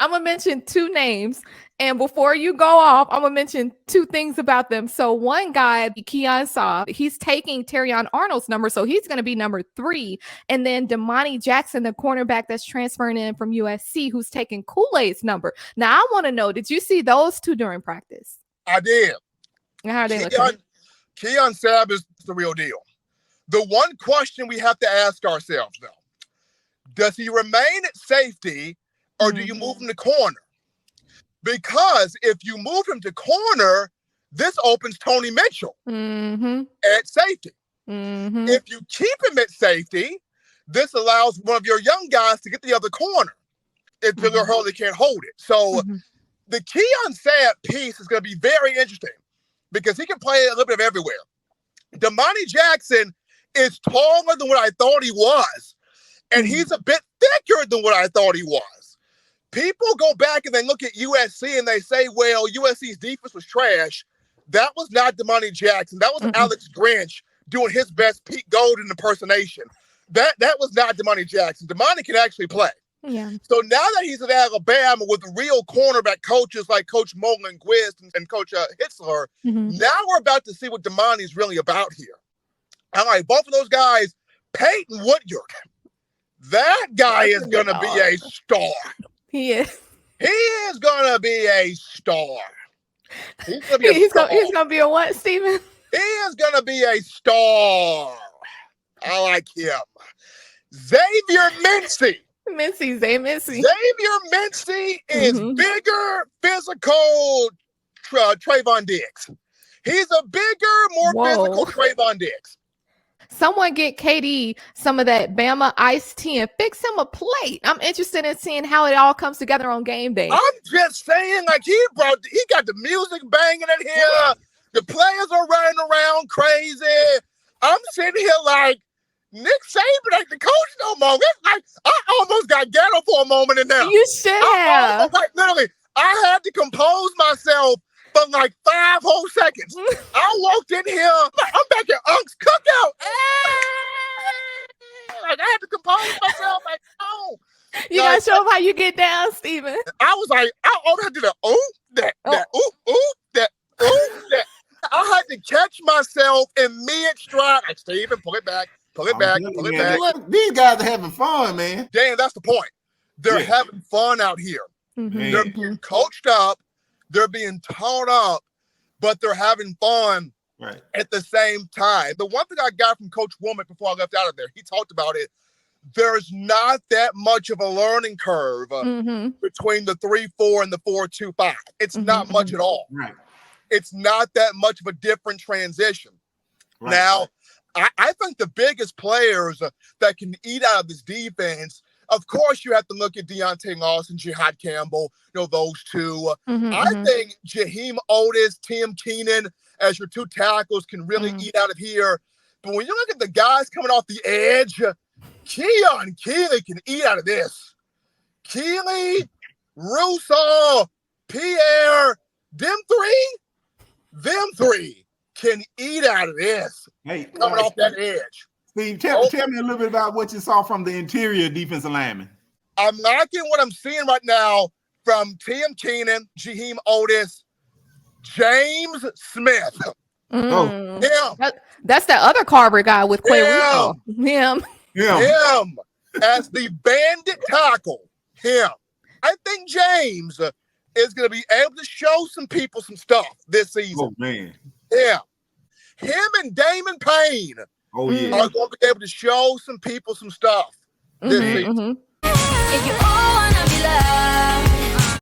I'm going to mention two names. And before you go off, I'm going to mention two things about them. So one guy, Keon Saab, he's taking Terrion Arnold's number. So he's going to be number 3. And then Domani Jackson, the cornerback that's transferring in from USC, who's taking Kool-Aid's number. Now, I want to know, did you see those two during practice? I did. How are they looking? Keon Saab is the real deal. The one question we have to ask ourselves, though, does he remain at safety or do you move him to corner? Because if you move him to corner, this opens Tony Mitchell at safety. If you keep him at safety, this allows one of your young guys to get the other corner if Bill Hurley can't hold it. So the Keon Saab piece is going to be very interesting because he can play a little bit of everywhere. Domani Jackson is taller than what I thought he was, and he's a bit thicker than what I thought he was. People go back and they look at USC and they say, well, USC's defense was trash. That was not Domani Jackson. That was Alex Grinch doing his best Pete Golding impersonation. That was not Domani Jackson. Domani can actually play. Yeah. So now that he's at Alabama with real cornerback coaches like Coach Molenquist and Coach Hitzler, now we're about to see what Domani's really about here. All right, both of those guys, Peyton Woodyard, that guy is going to be a star. He is. He is going to be a star. He's going to be a what, Steven? He is going to be a star. I like him. Xavier Mincy. Xavier Mincy is bigger, physical Trayvon Diggs. He's a bigger, more physical Trayvon Diggs. Someone get KD some of that Bama iced tea and fix him a plate. I'm interested in seeing how it all comes together on game day. I'm just saying, like he got the music banging in here. The players are running around crazy. I'm sitting here like, Nick Saban ain't the coach no more. It's like I almost got ghetto for a moment in there. You should have. Literally, I had to compose myself for like 5 whole seconds. I walked in here, I'm back at Unc's cookout. Like I had to compose myself. Like, oh. You gotta show them how you get down, Steven. I was like, I had to do the that, that. I had to catch myself in mid-stride. Like, Steven, pull it back. Pull it back. Look, these guys are having fun, man. Dan, that's the point. They're having fun out here. They're being coached up. They're being taught up, but they're having fun at the same time. The one thing I got from Coach Wommack before I left out of there, he talked about it. There's not that much of a learning curve between the 3-4 and the 4-2-5. It's not much at all. Right. It's not that much of a different transition. Right. Now, I think the biggest players that can eat out of this defense, of course, you have to look at Deontay Lawson, Jihad Campbell, those two. I think Jaheim Otis, Tim Keenan as your 2 tackles can really eat out of here. But when you look at the guys coming off the edge, Keon Keeley can eat out of this. Keeley, Russo, Pierre, them three can eat out of this. Hey, coming off that edge. Steve, tell me a little bit about what you saw from the interior defensive lineman. I'm liking what I'm seeing right now from Tim Keenan, Jaheim Otis, James Smith. That's that other Carver guy with Quay. Him as the bandit tackle. I think James is going to be able to show some people some stuff this season. Oh, man. Yeah. Him and Damon Payne are going to be able to show some people some stuff this season. If you all want to be loved.